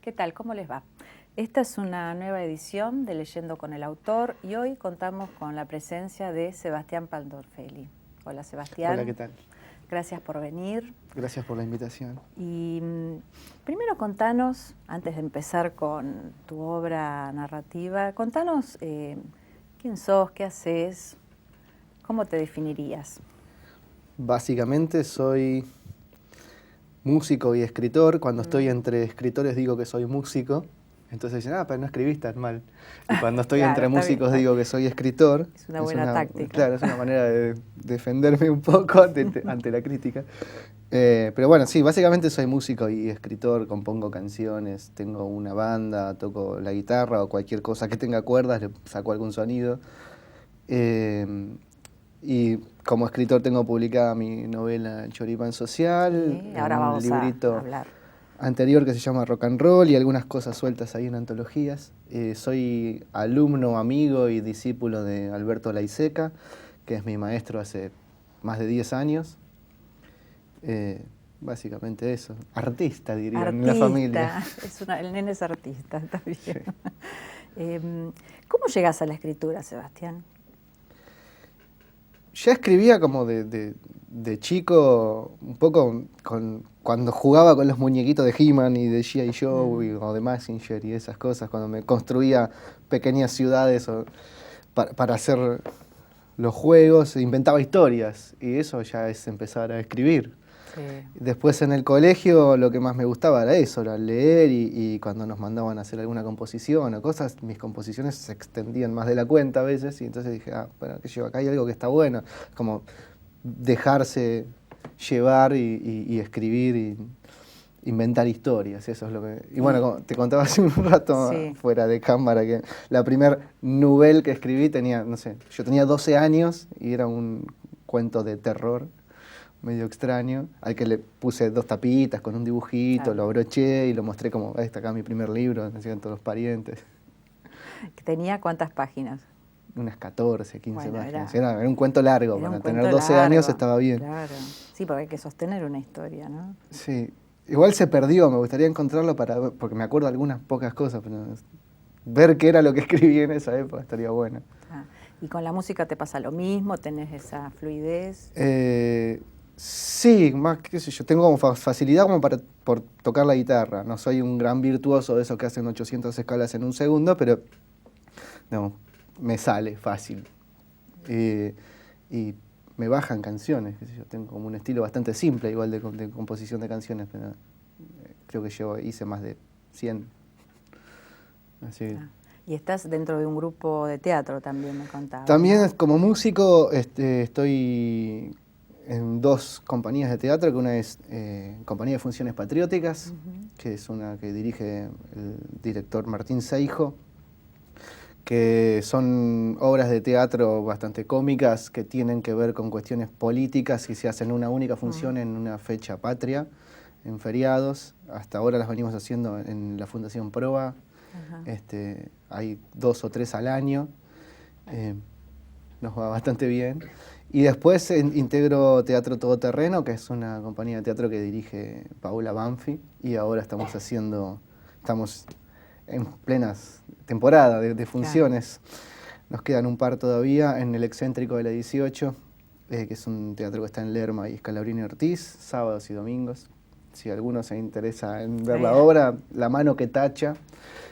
¿Qué tal? ¿Cómo les va? Esta es una nueva edición de Leyendo con el Autor y hoy contamos con la presencia de Sebastián Pandolfelli. Hola Sebastián. Hola, ¿qué tal? Gracias por venir. Gracias por la invitación. Y primero contanos, antes de empezar con tu obra narrativa, contanos quién sos, qué haces, cómo te definirías. Básicamente soy músico y escritor. Cuando estoy entre escritores digo que soy músico. Entonces dicen, pero no escribís tan mal. Y cuando estoy Claro, entre está músicos bien. digo que soy escritor. Es una buena táctica. Claro, es una manera de defenderme un poco ante la crítica. Pero bueno, sí, básicamente soy músico y escritor, compongo canciones, tengo una banda, toco la guitarra o cualquier cosa que tenga cuerdas, le saco algún sonido. Y como escritor tengo publicada mi novela El Choripán Social, Sí, ahora un vamos a librito hablar. anterior que se llama Rock and Roll y algunas cosas sueltas ahí en antologías. Soy alumno, amigo y discípulo de Alberto Laiseca, que es mi maestro hace más de 10 años. Básicamente eso. Artista, dirían en la familia. El nene es artista, está bien. Sí. ¿Cómo llegas a la escritura, Sebastián? Ya escribía como de chico, un poco cuando jugaba con los muñequitos de He-Man y de G.I. Joe o de Mazinger y esas cosas, cuando me construía pequeñas ciudades para hacer los juegos, inventaba historias y eso ya es empezar a escribir. Sí. Después en el colegio lo que más me gustaba era eso, era leer y cuando nos mandaban a hacer alguna composición o cosas, mis composiciones se extendían más de la cuenta a veces y entonces dije, bueno, qué llevo, acá hay algo que está bueno, como dejarse llevar y escribir y inventar historias, eso es lo que... Y bueno, como te contaba hace un rato Sí. fuera de cámara que la primer novela que escribí tenía, no sé, yo tenía 12 años y era un cuento de terror medio extraño, al que le puse 2 tapitas con un dibujito, Claro. lo abroché y lo mostré como, está acá mi primer libro, decían todos los parientes. ¿Tenía cuántas páginas? Unas 14, 15 Bueno, páginas. Era un cuento largo, era para un tener cuento 12 años largo, estaba bien. Claro. Sí, porque hay que sostener una historia, ¿no? Sí, igual se perdió, me gustaría encontrarlo porque me acuerdo algunas pocas cosas, pero ver qué era lo que escribí en esa época estaría bueno. ¿Y con la música te pasa lo mismo? ¿Tenés esa fluidez? Sí, más qué sé yo, tengo como facilidad como por tocar la guitarra. No soy un gran virtuoso de esos que hacen 800 escalas en un segundo, pero no, me sale fácil. Y me bajan canciones, qué sé yo, tengo como un estilo bastante simple igual de composición de canciones, pero creo que yo hice más de 100. Así. Y estás dentro de un grupo de teatro también, me contabas, También ¿no? como músico estoy en 2 compañías de teatro, que una es Compañía de Funciones Patrióticas, que es una que dirige el director Martín Seijo, que son obras de teatro bastante cómicas que tienen que ver con cuestiones políticas y se hacen una única función en una fecha patria, en feriados. Hasta ahora las venimos haciendo en la Fundación Proa. Hay 2 o 3 al año. Nos va bastante bien. Y después integro Teatro Todoterreno, que es una compañía de teatro que dirige Paula Banfi, y ahora estamos en plenas temporada de funciones. Claro. Nos quedan un par todavía en el Excéntrico de la 18, que es un teatro que está en Lerma y Scalabrini Ortiz, sábados y domingos. Si alguno se interesa en ver la obra, La mano que tacha,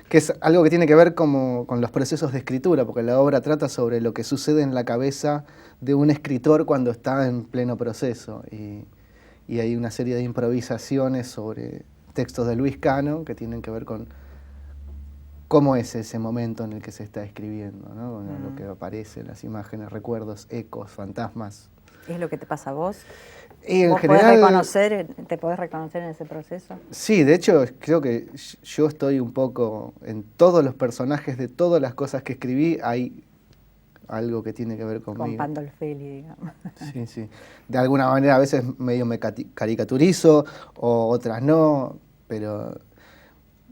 que es algo que tiene que ver con los procesos de escritura, porque la obra trata sobre lo que sucede en la cabeza de un escritor cuando está en pleno proceso. Y hay una serie de improvisaciones sobre textos de Luis Cano que tienen que ver con cómo es ese momento en el que se está escribiendo, ¿no? Con lo que aparece, las imágenes, recuerdos, ecos, fantasmas. ¿Es lo que te pasa a vos? Y en ¿Vos general, te podés reconocer en ese proceso? Sí, de hecho creo que yo estoy un poco en todos los personajes de todas las cosas que escribí, hay algo que tiene que ver conmigo. Con Pandolfelli, digamos. Sí, sí. De alguna manera a veces medio me caricaturizo o otras no, pero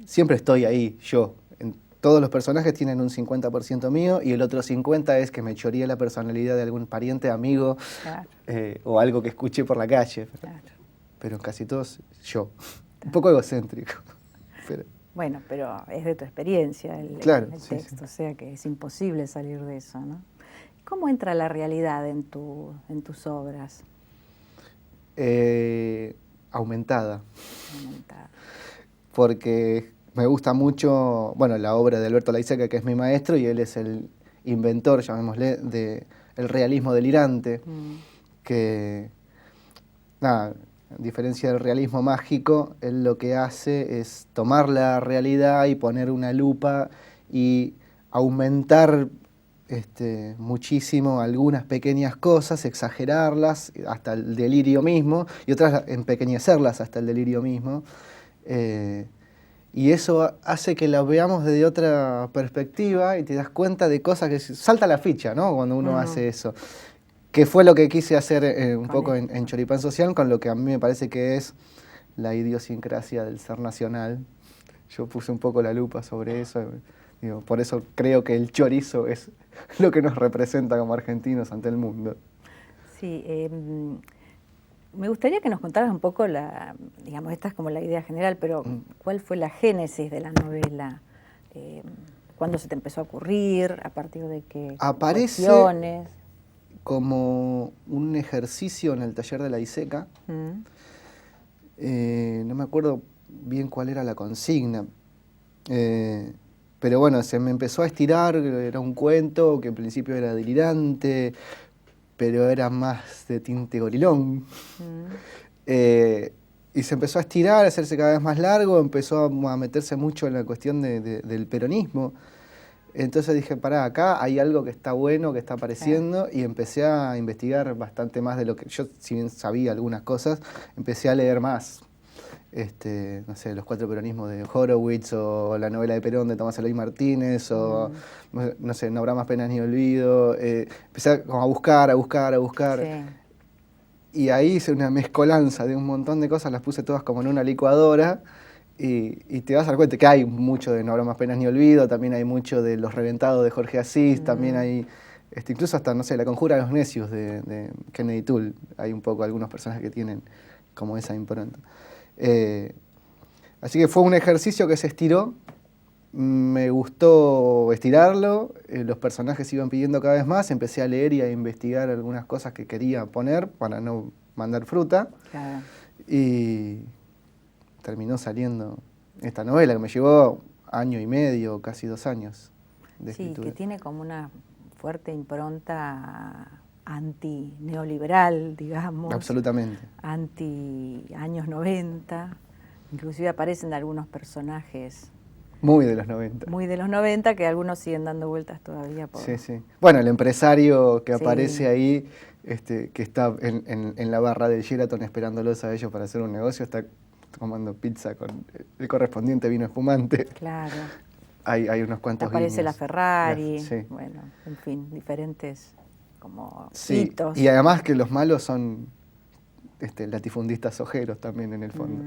siempre estoy ahí, yo. Todos los personajes tienen un 50% mío y el otro 50% es que me choreé la personalidad de algún pariente, amigo, Claro. O algo que escuché por la calle. Claro. Pero casi todos yo. Un poco egocéntrico. Pero Bueno, pero es de tu experiencia Claro, el sí, texto, sí. o sea que es imposible salir de eso, ¿no? ¿Cómo entra la realidad en tus obras? Aumentada, Aumentada. porque me gusta mucho, bueno, la obra de Alberto Laiseca, que es mi maestro, y él es el inventor, llamémosle, del realismo delirante, Mm, que, nada, a diferencia del realismo mágico, él lo que hace es tomar la realidad y poner una lupa y aumentar muchísimo algunas pequeñas cosas, exagerarlas hasta el delirio mismo, y otras empequeñecerlas hasta el delirio mismo. Eh, y eso hace que la veamos desde otra perspectiva y te das cuenta de cosas que salta la ficha, ¿no? Cuando uno mm, hace eso. Que fue lo que quise hacer un con poco esto. en Choripán Social, con lo que a mí me parece que es la idiosincrasia del ser nacional. Yo puse un poco la lupa sobre eso. Digo, por eso creo que el chorizo es lo que nos representa como argentinos ante el mundo. Sí, me gustaría que nos contaras un poco digamos, esta es como la idea general, pero Mm. ¿cuál fue la génesis de la novela? Eh, ¿Cuándo se te empezó a ocurrir? ¿A partir de qué Aparece cuestiones? como un ejercicio en el taller de la ISECA. Mm, No me acuerdo bien cuál era la consigna. Eh, pero bueno, se me empezó a estirar, era un cuento que en principio era delirante, pero era más de tinte gorilón. mm, Eh, y se empezó a estirar, a hacerse cada vez más largo, empezó a meterse mucho en la cuestión del peronismo. Entonces dije, pará, acá hay algo que está bueno, que está claro. apareciendo, y empecé a investigar bastante más de lo que yo, si bien sabía algunas cosas, empecé a leer más. No sé, Los cuatro peronismos de Horowitz, o la novela de Perón de Tomás Eloy Martínez, o Mm, no sé, No habrá más penas ni olvido. Empecé como a buscar, a buscar, a buscar. sí. Y ahí hice una mezcolanza de un montón de cosas, las puse todas como en una licuadora. Y te vas a dar cuenta que hay mucho de No habrá más penas ni olvido, también hay mucho de Los reventados de Jorge Asís, también Mm, hay incluso hasta, no sé, La conjura de los necios de Kennedy Toole. Hay un poco algunos personajes que tienen como esa impronta. Eh, Así que fue un ejercicio que se estiró, me gustó estirarlo, los personajes iban pidiendo cada vez más, empecé a leer y a investigar algunas cosas que quería poner para no mandar fruta, claro. y terminó saliendo esta novela que me llevó año y medio, casi 2 años de Sí, que escritura. tiene como una fuerte impronta anti-neoliberal, digamos, Absolutamente. anti-años 90. Inclusive aparecen algunos personajes Muy de los 90. muy de los 90 que algunos siguen dando vueltas todavía por... Sí, sí. Bueno, el empresario que aparece Sí, ahí, que está en la barra del Sheraton esperándolos a ellos para hacer un negocio, está tomando pizza con el correspondiente vino espumante. claro. Hay unos cuantos Aparece la guiños. Ferrari, Sí. bueno, en fin, diferentes como Sí, y hitos. además que los malos son latifundistas ojeros también en el fondo.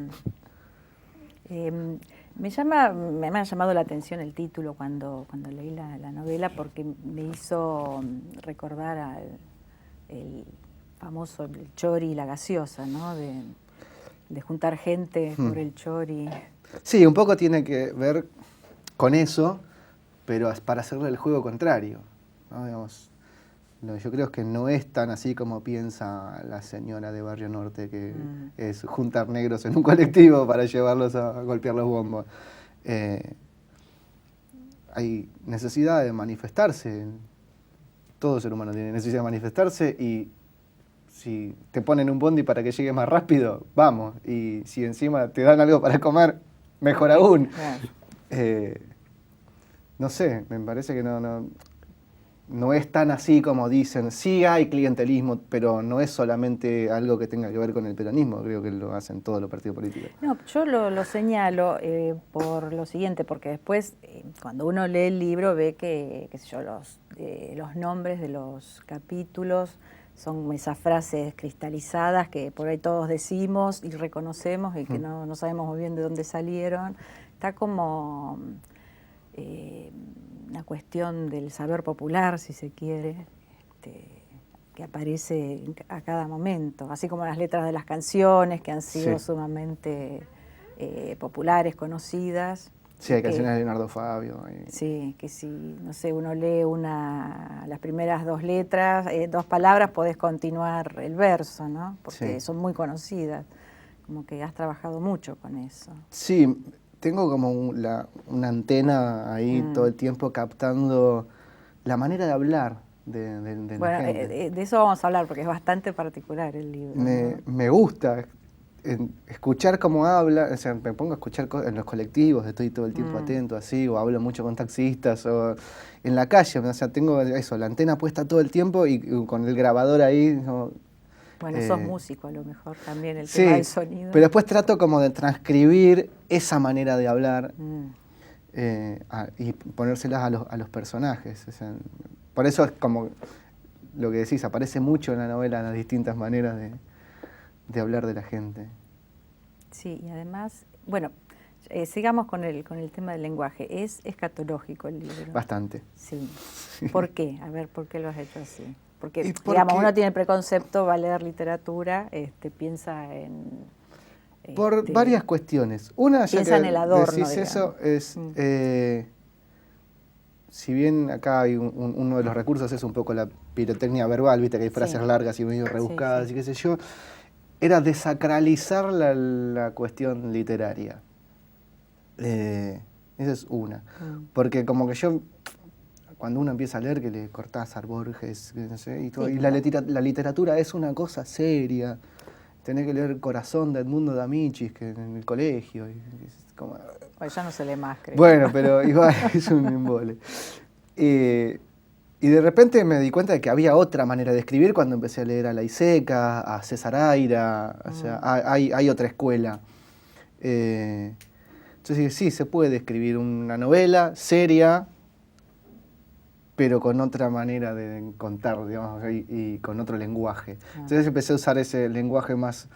Mm. Me ha llamado la atención el título cuando leí la novela porque me hizo recordar al el famoso el chori y la gaseosa, ¿no? De juntar gente Hmm. por el chori. Sí, un poco tiene que ver con eso, pero es para hacerle el juego contrario, ¿no? Digamos, yo creo que no es tan así como piensa la señora de Barrio Norte, que Mm, es juntar negros en un colectivo para llevarlos a golpear los bombos. Eh, Hay necesidad de manifestarse. Todo ser humano tiene necesidad de manifestarse, y si te ponen un bondi para que llegue más rápido, vamos. Y si encima te dan algo para comer, mejor aún. claro. Eh, no sé, me parece que no es tan así como dicen. Sí hay clientelismo, pero no es solamente algo que tenga que ver con el peronismo. Creo que lo hacen todos los partidos políticos. No, yo lo señalo por lo siguiente, porque después cuando uno lee el libro ve que, qué sé yo, los nombres de los capítulos son esas frases cristalizadas que por ahí todos decimos y reconocemos y que no sabemos muy bien de dónde salieron. Está como una cuestión del saber popular, si se quiere, que aparece a cada momento, así como las letras de las canciones que han sido Sí. sumamente populares, conocidas. Sí, hay canciones de Leonardo Fabio. Sí, que si, no sé, uno lee las primeras 2 letras, 2 palabras, podés continuar el verso, ¿no? Porque son muy conocidas. Como que has trabajado mucho con eso. Sí, tengo como una antena ahí todo el tiempo captando la manera de hablar de la gente. De eso vamos a hablar porque es bastante particular el libro. Me gusta escuchar cómo habla, o sea, me pongo a escuchar en los colectivos, estoy todo el tiempo atento así, o hablo mucho con taxistas, o en la calle, o sea, tengo eso, la antena puesta todo el tiempo y con el grabador ahí. Bueno, sos músico a lo mejor también, el sí, tema del sonido. Pero después trato como de transcribir esa manera de hablar y ponérselas a los personajes. O sea, por eso es como lo que decís, aparece mucho en la novela las distintas maneras de hablar de la gente. Sí, y además, bueno, sigamos con el tema del lenguaje. Es escatológico el libro. Bastante. Sí. ¿Por qué? A ver, ¿por qué lo has hecho así? Porque, digamos, uno tiene el preconcepto, va a leer literatura, piensa en... Por varias cuestiones. Una, ya piensa que en el adorno, decís digamos. eso, es... si bien acá hay uno de los recursos es un poco la pirotecnia verbal, viste que hay frases largas y medio rebuscadas y qué sé yo, era desacralizar la cuestión literaria. Esa es una. Porque como que yo, cuando uno empieza a leer, que le Cortázar, Borges, no sé, y todo, y la literatura es una cosa seria. Tenés que leer Corazón de Edmundo D'Amicis, que en el colegio. Como... Pues ya no se lee más, creo. Bueno, pero igual es un embole. Y de repente me di cuenta de que había otra manera de escribir cuando empecé a leer a Laiseca, a César Aira, o sea, hay otra escuela. Entonces sí, se puede escribir una novela seria, pero con otra manera de contar, digamos, y con otro lenguaje. Entonces empecé a usar ese lenguaje más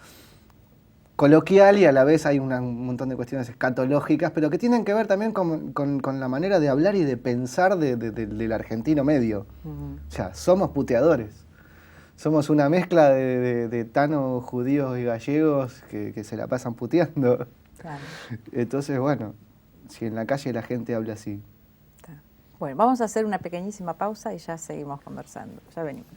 coloquial y a la vez hay un montón de cuestiones escatológicas, pero que tienen que ver también con la manera de hablar y de pensar del argentino medio. O sea, somos puteadores. Somos una mezcla de tanos, judíos y gallegos que se la pasan puteando. Claro. Entonces, bueno, si en la calle la gente habla así. Bueno, vamos a hacer una pequeñísima pausa y ya seguimos conversando. Ya venimos.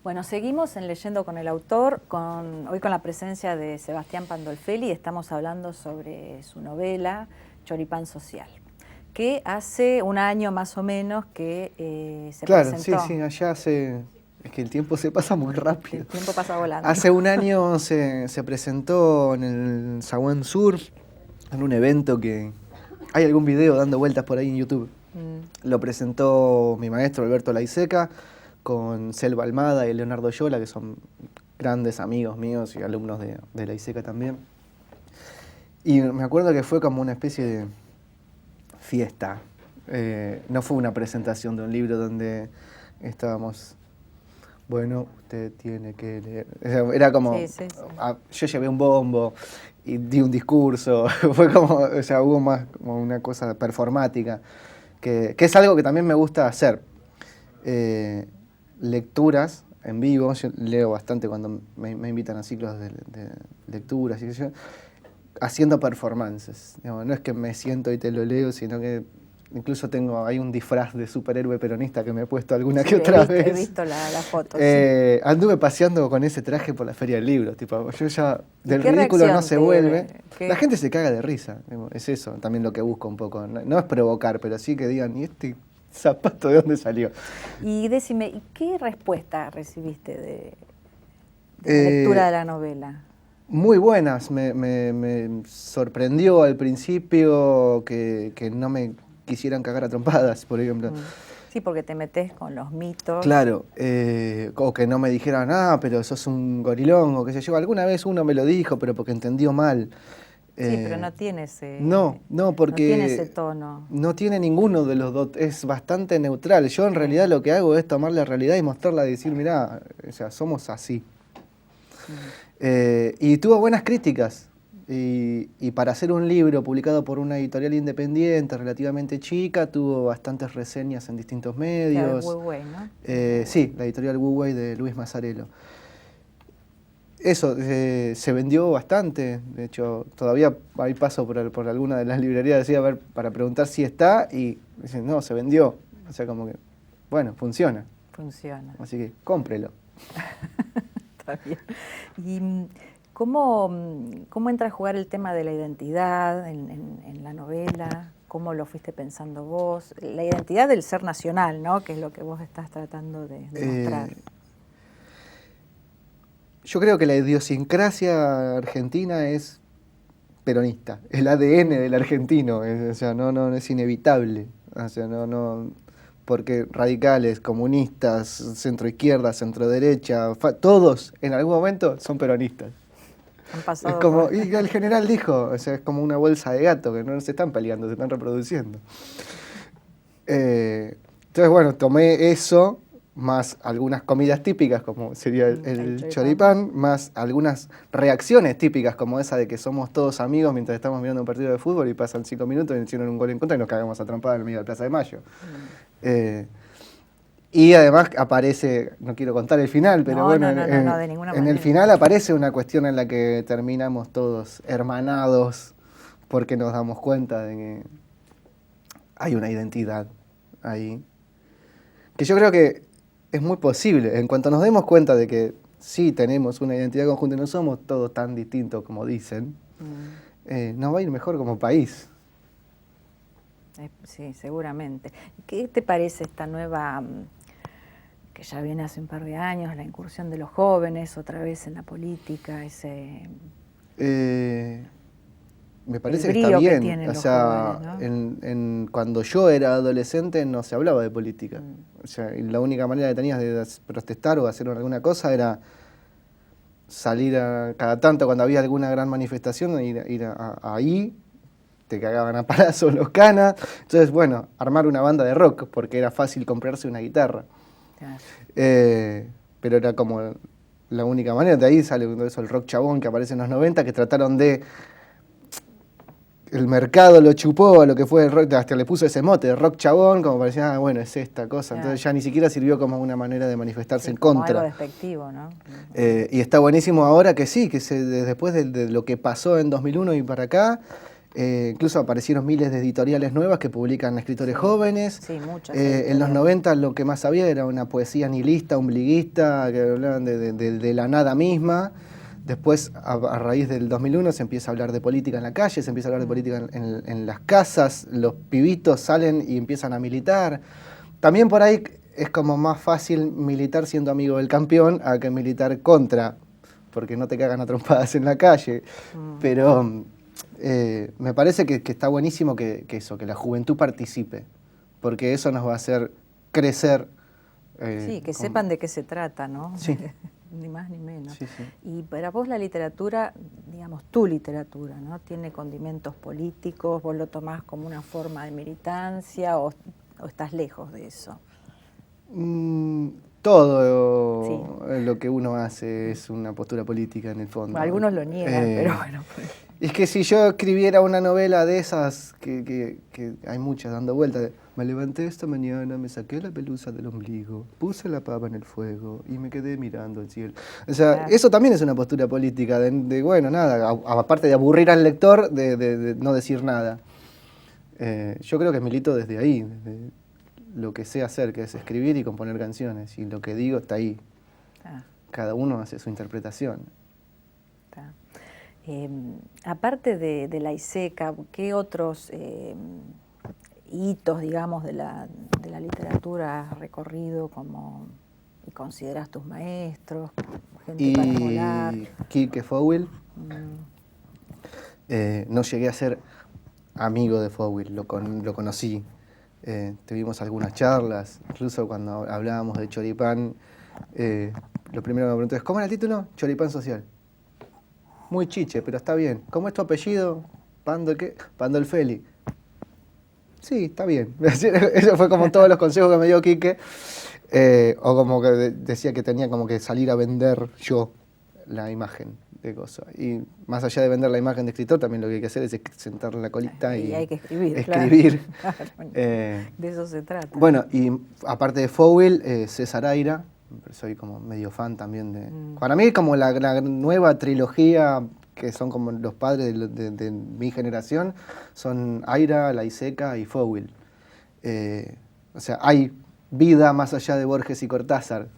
Bueno, seguimos en Leyendo con el Autor, hoy con la presencia de Sebastián Pandolfelli. Estamos hablando sobre su novela Choripán Social, que hace un año más o menos que se presentó. Claro, sí, allá hace... Es que el tiempo se pasa muy rápido. El tiempo pasa volando. Hace un año se presentó en el Zaguán Sur, en un evento que... Hay algún video dando vueltas por ahí en YouTube. Lo presentó mi maestro Alberto Laiseca, con Selva Almada y Leonardo Yola, que son grandes amigos míos y alumnos de Laiseca también. Y me acuerdo que fue como una especie de fiesta. No fue una presentación de un libro donde estábamos, bueno, usted tiene que leer. Era como, yo llevé un bombo y di un discurso. Fue como, o sea, hubo más como una cosa performática, que es algo que también me gusta hacer. Lecturas en vivo, yo leo bastante cuando me invitan a ciclos de lecturas, y yo, haciendo performances. Digamos, no es que me siento y te lo leo, sino que incluso hay un disfraz de superhéroe peronista que me he puesto alguna que otra vez. He visto la foto. Anduve paseando con ese traje por la Feria del Libro, tipo, yo ya del ridículo no se vuelve. La gente se caga de risa, es eso también lo que busco un poco. No es provocar, pero sí que digan, ¿y este zapato de dónde salió? Y decime, ¿qué respuesta recibiste de la lectura de la novela? Muy buenas, me sorprendió al principio que no me quisieran cagar a trompadas, por ejemplo. Sí, porque te metes con los mitos. Claro, o que no me dijeran, pero sos un gorilón, o qué sé yo. Alguna vez uno me lo dijo, pero porque entendió mal. Sí, pero no tiene ese... No, porque... No tiene ese tono. No tiene ninguno de los dos, es bastante neutral. Yo en realidad lo que hago es tomar la realidad y mostrarla y decir, mirá, o sea, somos así. Y tuvo buenas críticas. Y para hacer un libro publicado por una editorial independiente relativamente chica, tuvo bastantes reseñas en distintos medios. Claro, Wu-Wei, ¿no? Sí, la editorial Wu-Wei de Luis Mazzarello. Eso, se vendió bastante. De hecho, todavía ahí paso por alguna de las librerías decía, a ver, para preguntar si está, y dicen, no, se vendió. O sea, como que, bueno, funciona. Funciona. Así que cómprelo. Está bien. ¿Y cómo entra a jugar el tema de la identidad en la novela? ¿Cómo lo fuiste pensando vos? La identidad del ser nacional, ¿no? Que es lo que vos estás tratando de mostrar. Yo creo que la idiosincrasia argentina es peronista, el ADN del argentino, o sea, no es inevitable, o sea, porque radicales, comunistas, centroizquierda, centroderecha, todos en algún momento son peronistas. Han pasado Es como, y el general dijo, o sea, es como una bolsa de gato, que no se están peleando, se están reproduciendo. Entonces, bueno, tomé eso, más algunas comidas típicas, como sería el choripán, más algunas reacciones típicas, como esa de que somos todos amigos mientras estamos mirando un partido de fútbol y pasan 5 minutos y hicieron un gol en contra y nos cagamos a trompada en el medio de la Plaza de Mayo. Y además aparece, no quiero contar el final, pero bueno, de ninguna en manera. el final aparece una cuestión en la que terminamos todos hermanados porque nos damos cuenta de que hay una identidad ahí. Que yo creo que es muy posible, en cuanto nos demos cuenta de que sí tenemos una identidad conjunta y no somos todos tan distintos como dicen, nos va a ir mejor como país. Sí, seguramente. ¿Qué te parece esta nueva, que ya viene hace un par de años, la incursión de los jóvenes otra vez en la política, me parece el que está brío que bien. tienen O los sea, jóvenes, ¿no? cuando yo era adolescente no se hablaba de política. O sea, y la única manera que tenías de protestar o hacer alguna cosa era salir cada tanto cuando había alguna gran manifestación, ir ahí, te cagaban a palazos los canas. Entonces, bueno, armar una banda de rock, porque era fácil comprarse una guitarra. Claro. Pero era como la única manera. De ahí sale eso, el rock chabón que aparece en los 90, que trataron de... El mercado lo chupó a lo que fue el rock, hasta le puso ese mote de rock chabón, como parecía, bueno, es esta cosa. Claro. Entonces ya ni siquiera sirvió como una manera de manifestarse en como contra. algo despectivo, ¿no? Y está buenísimo ahora que sí, que después de lo que pasó en 2001 y para acá, incluso aparecieron miles de editoriales nuevas que publican escritores jóvenes. Sí, muchas. En los 90 lo que más había era una poesía nihilista, ombliguista, que hablaban de la nada misma. Después, a raíz del 2001, se empieza a hablar de política en la calle, se empieza a hablar de política en las casas, los pibitos salen y empiezan a militar. También por ahí es como más fácil militar siendo amigo del campeón a que militar contra, porque no te cagan a trompadas en la calle. Pero me parece que está buenísimo que la juventud participe, porque eso nos va a hacer crecer. Sí, que sepan de qué se trata, ¿no? Sí. Ni más ni menos. Sí, sí. Y para vos la literatura, digamos, tu literatura, ¿no? ¿Tiene condimentos políticos? ¿Vos lo tomás como una forma de militancia o estás lejos de eso? Todo lo que uno hace es una postura política en el fondo. Bueno, algunos lo niegan, pero bueno. Pues. Es que si yo escribiera una novela de esas, que hay muchas dando vueltas, me levanté esta mañana, me saqué la pelusa del ombligo, puse la pava en el fuego y me quedé mirando el cielo. O sea, claro. Eso también es una postura política, bueno, nada, aparte de aburrir al lector, de no decir nada. Yo creo que milito desde ahí, desde lo que sé hacer, que es escribir y componer canciones, y lo que digo está ahí. Cada uno hace su interpretación. Aparte de la ISECA, ¿qué otros hitos, digamos, de la literatura has recorrido y consideras tus maestros, gente para emular? Quique Fowell. No llegué a ser amigo de Fowell, lo conocí. Tuvimos algunas charlas, incluso cuando hablábamos de choripán, lo primero que me preguntó es, ¿cómo era el título? Choripán social. Muy chiche, pero está bien. ¿Cómo es tu apellido? Pandolfeli. Sí, está bien. Eso fue como todos los consejos que me dio Quique. O como que decía que tenía como que salir a vender yo la imagen de cosas. Y más allá de vender la imagen de escritor, también lo que hay que hacer es sentar la colita y hay que escribir. Escribir. Claro. De eso se trata. Bueno, y aparte de Fowell, César Aira, soy como medio fan también de... Para mí como la nueva trilogía, que son como los padres de mi generación, son Aira, Laiseca y Fowell. O sea, hay vida más allá de Borges y Cortázar.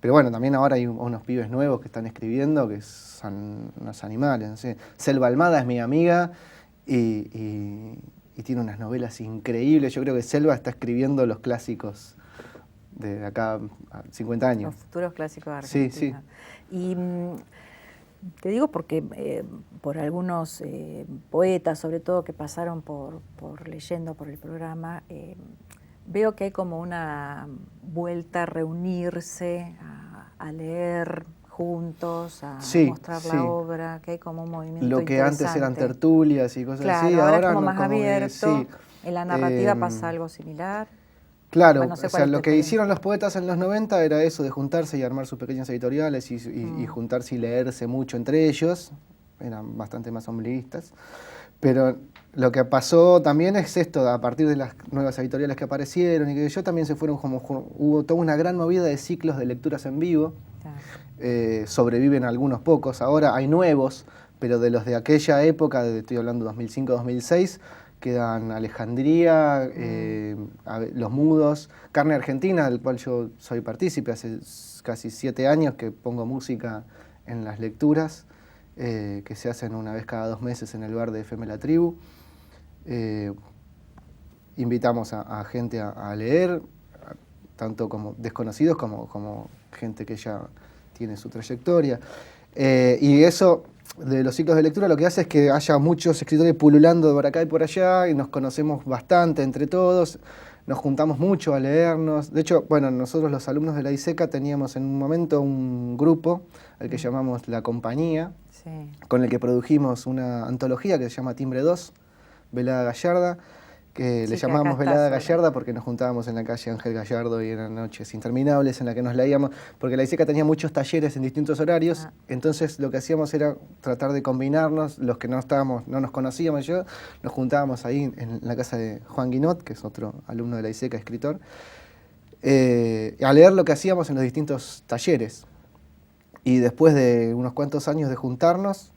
Pero bueno, también ahora hay unos pibes nuevos que están escribiendo que son unos animales. No sé. Selva Almada es mi amiga y tiene unas novelas increíbles. Yo creo que Selva está escribiendo los clásicos de acá a 50 años. Los futuros clásicos de Argentina. Sí, sí. Y te digo porque por algunos poetas, sobre todo, que pasaron por leyendo por el programa, veo que hay como una vuelta a reunirse, a leer juntos, a mostrar la obra, que hay como un movimiento lo que interesante. antes eran tertulias y cosas así, ahora es ahora como no, más como abierto. En la narrativa pasa algo similar. Claro, no sé o sea, lo que hicieron los poetas en los 90 era eso, de juntarse y armar sus pequeñas editoriales y juntarse y leerse mucho entre ellos. Eran bastante más ombliguistas. Pero lo que pasó también es esto, a partir de las nuevas editoriales que aparecieron y que yo también se fueron hubo toda una gran movida de ciclos de lecturas en vivo. Sobreviven algunos pocos, ahora hay nuevos, pero de los de aquella época, estoy hablando 2005-2006, quedan Alejandría, Los Mudos, Carne Argentina, del cual yo soy partícipe hace casi 7 años que pongo música en las lecturas, que se hacen una vez cada 2 meses en el bar de FM La Tribu. Invitamos a gente a leer, tanto como desconocidos como gente que ya tiene su trayectoria. Y eso de los ciclos de lectura lo que hace es que haya muchos escritores pululando por acá y por allá y nos conocemos bastante entre todos, nos juntamos mucho a leernos. De hecho, bueno, nosotros los alumnos de la ISECA teníamos en un momento un grupo al que llamamos La Compañía, con el que produjimos una antología que se llama Timbre 2, Velada Gallarda, que le llamábamos Velada Gallarda porque nos juntábamos en la calle Ángel Gallardo y eran noches interminables en las que nos leíamos, porque la ISECA tenía muchos talleres en distintos horarios, entonces lo que hacíamos era tratar de combinarnos, los que no nos conocíamos, nos juntábamos ahí en la casa de Juan Guinot, que es otro alumno de la ISECA, escritor, a leer lo que hacíamos en los distintos talleres. Y después de unos cuantos años de juntarnos,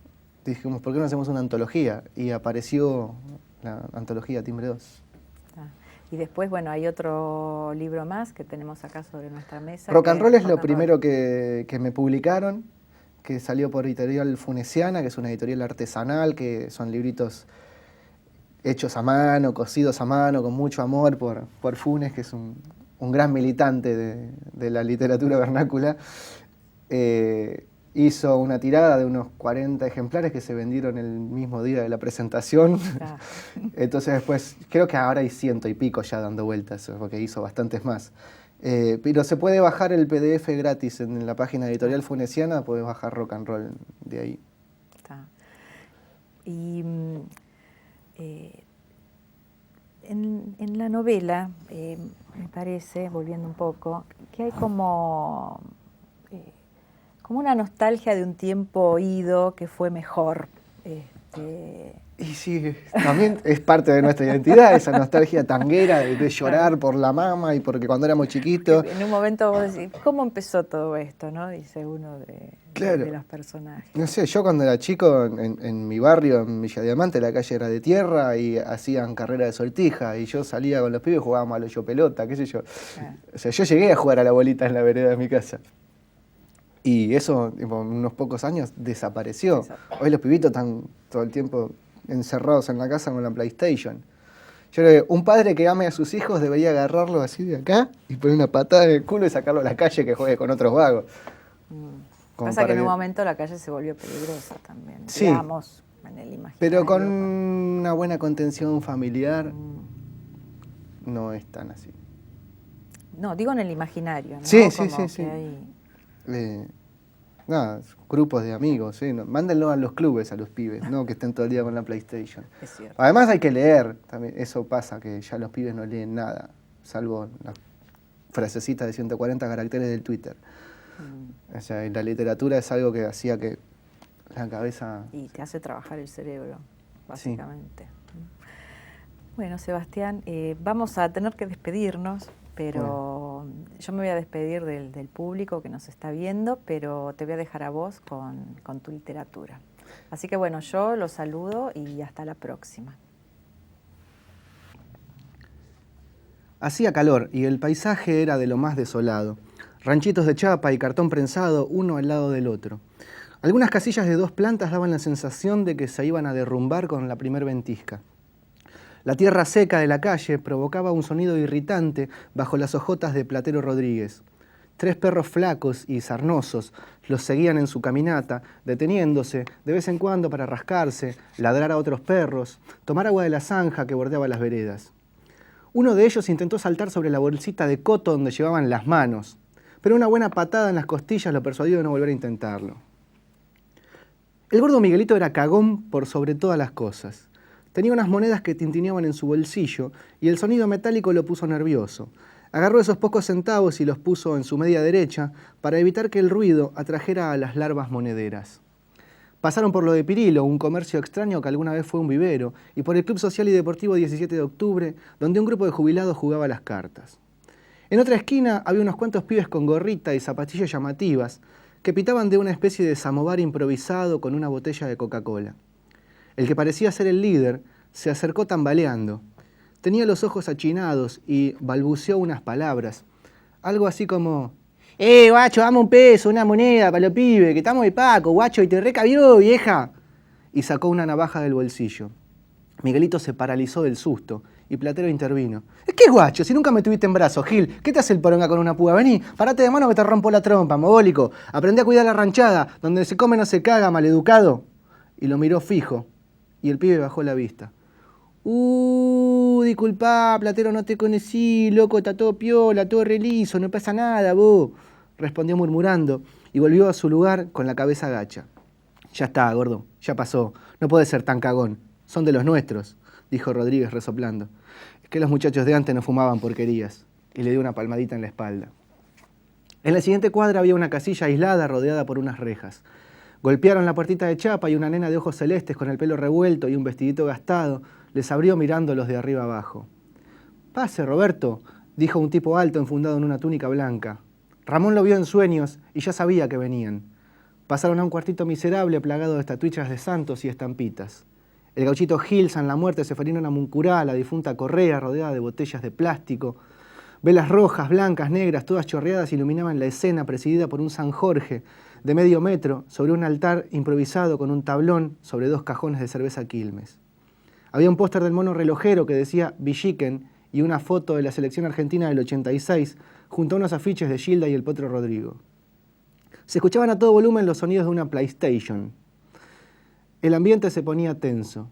dijimos, ¿por qué no hacemos una antología? Y apareció la antología Timbre 2. Y después, bueno, hay otro libro más que tenemos acá sobre nuestra mesa. Rock and Roll es lo primero que me publicaron, que salió por Editorial Funesiana, que es una editorial artesanal, que son libritos hechos a mano, cosidos a mano, con mucho amor por Funes, que es un gran militante de la literatura vernácula. Hizo una tirada de unos 40 ejemplares que se vendieron el mismo día de la presentación. Entonces después, creo que ahora hay 100 y pico ya dando vueltas, porque hizo bastantes más. Pero se puede bajar el PDF gratis en la página Editorial Funesiana, puedes bajar Rock and Roll de ahí. Y en la novela, me parece, volviendo un poco, que hay como una nostalgia de un tiempo ido que fue mejor. Y sí, también es parte de nuestra identidad, esa nostalgia tanguera de llorar por la mama y porque cuando éramos chiquitos. En un momento vos decís, ¿cómo empezó todo esto? ¿No? Dice uno de los personajes. No sé, yo cuando era chico en mi barrio, en Villa Diamante, la calle era de tierra y hacían carrera de sortija y yo salía con los pibes y jugábamos al hoyo pelota, qué sé yo. O sea, yo llegué a jugar a la bolita en la vereda de mi casa. Y eso, en unos pocos años, desapareció. Hoy los pibitos están todo el tiempo encerrados en la casa con la PlayStation. Yo creo que un padre que ame a sus hijos debería agarrarlo así de acá y poner una patada en el culo y sacarlo a la calle que juegue con otros vagos. Pasa que en un momento la calle se volvió peligrosa también, sí, digamos, en el imaginario. Pero con una buena contención familiar no es tan así. No, digo en el imaginario, ¿no? Sí. Nada, grupos de amigos, ¿sí? Mándenlo a los clubes a los pibes, no que estén todo el día con la PlayStation. Es cierto. Además hay que leer, también eso pasa, que ya los pibes no leen nada, salvo las frasecitas de 140 caracteres del Twitter. O sea, la literatura es algo que hacía que la cabeza... Y te hace trabajar el cerebro, básicamente. Sí. Bueno, Sebastián, vamos a tener que despedirnos, pero yo me voy a despedir del público que nos está viendo, pero te voy a dejar a vos con tu literatura. Así que bueno, yo los saludo y hasta la próxima. Hacía calor y el paisaje era de lo más desolado. Ranchitos de chapa y cartón prensado, uno al lado del otro. Algunas casillas de 2 plantas daban la sensación de que se iban a derrumbar con la primer ventisca. La tierra seca de la calle provocaba un sonido irritante bajo las hojotas de Platero Rodríguez. 3 perros flacos y sarnosos los seguían en su caminata, deteniéndose de vez en cuando para rascarse, ladrar a otros perros, tomar agua de la zanja que bordeaba las veredas. Uno de ellos intentó saltar sobre la bolsita de coto donde llevaban las manos, pero una buena patada en las costillas lo persuadió de no volver a intentarlo. El gordo Miguelito era cagón por sobre todas las cosas. Tenía unas monedas que tintineaban en su bolsillo y el sonido metálico lo puso nervioso. Agarró esos pocos centavos y los puso en su media derecha para evitar que el ruido atrajera a las larvas monederas. Pasaron por lo de Pirilo, un comercio extraño que alguna vez fue un vivero, y por el Club Social y Deportivo 17 de Octubre, donde un grupo de jubilados jugaba las cartas. En otra esquina había unos cuantos pibes con gorrita y zapatillas llamativas que pitaban de una especie de samovar improvisado con una botella de Coca-Cola. El que parecía ser el líder se acercó tambaleando. Tenía los ojos achinados y balbuceó unas palabras. Algo así como: guacho, dame un peso, una moneda para los pibes, que estamos de Paco, guacho, y te recabió, vieja. Y sacó una navaja del bolsillo. Miguelito se paralizó del susto y Platero intervino. ¿Qué guacho? Si nunca me tuviste en brazos, Gil. ¿Qué te hace el poronga con una púa? Vení, parate de mano que te rompo la trompa, mogólico. Aprendí a cuidar la ranchada, donde se come no se caga, maleducado. Y lo miró fijo, y el pibe bajó la vista. Disculpá, Platero, no te conocí, loco, está todo piola, todo reliso, no pasa nada, vos. Respondió murmurando y volvió a su lugar con la cabeza gacha. Ya está, gordo, ya pasó, no podés ser tan cagón, son de los nuestros, dijo Rodríguez resoplando. Es que los muchachos de antes no fumaban porquerías, y le dio una palmadita en la espalda. En la siguiente cuadra había una casilla aislada rodeada por unas rejas. Golpearon la puertita de chapa y una nena de ojos celestes con el pelo revuelto y un vestidito gastado les abrió mirándolos de arriba abajo. «Pase, Roberto», dijo un tipo alto enfundado en una túnica blanca. Ramón lo vio en sueños y ya sabía que venían. Pasaron a un cuartito miserable plagado de estatuillas de santos y estampitas. El gauchito Gil, San la Muerte, Seferino Namuncurá, la difunta Correa rodeada de botellas de plástico. Velas rojas, blancas, negras, todas chorreadas iluminaban la escena presidida por un San Jorge de medio metro sobre un altar improvisado con un tablón sobre 2 cajones de cerveza Quilmes. Había un póster del mono relojero que decía Villiquen y una foto de la selección argentina del 86 junto a unos afiches de Gilda y el Potro Rodrigo. Se escuchaban a todo volumen los sonidos de una PlayStation. El ambiente se ponía tenso.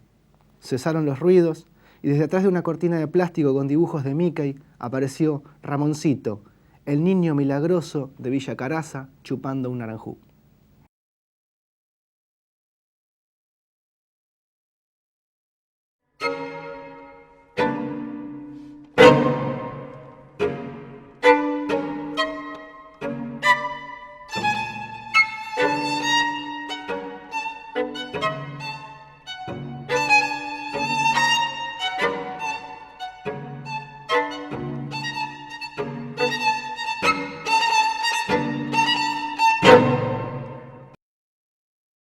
Cesaron los ruidos y desde atrás de una cortina de plástico con dibujos de Mickey apareció Ramoncito, el niño milagroso de Villa Caraza, chupando un naranjú.